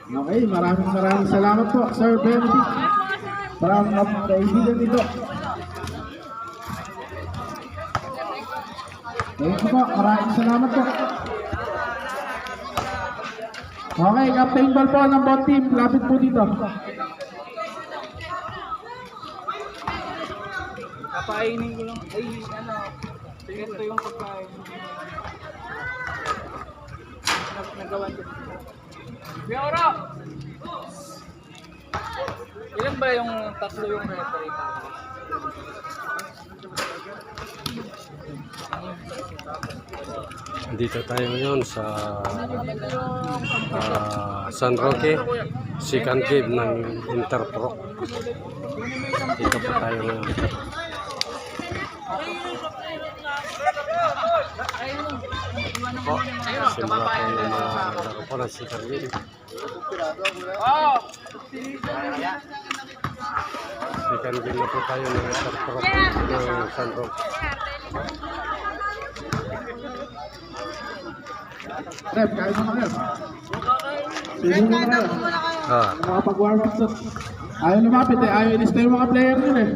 Okay, maraming salamat po, Sir Benedict. Maraming kaibigan nito. Thank you po, maraming salamat po. Okay, captain ball po ng ball team, lapit po dito. Kapainin ko lang. Ay, ito yung pagkain. Nagawa ko. Biora! Ilan ba yung tatlo yung referee? Dito tayo ngayon sa San Roque, second game ng Interpro. Dito po tayo ngayon. Po, simula po ng mga laro po ng second game. Second game na po tayo ng Interpro ng San Roque. Rep, kain mo na kayo. Sige mo na kayo. Makapag-warm up sa... Ayaw lumapit eh, ayaw inis na yung mga player nyo eh.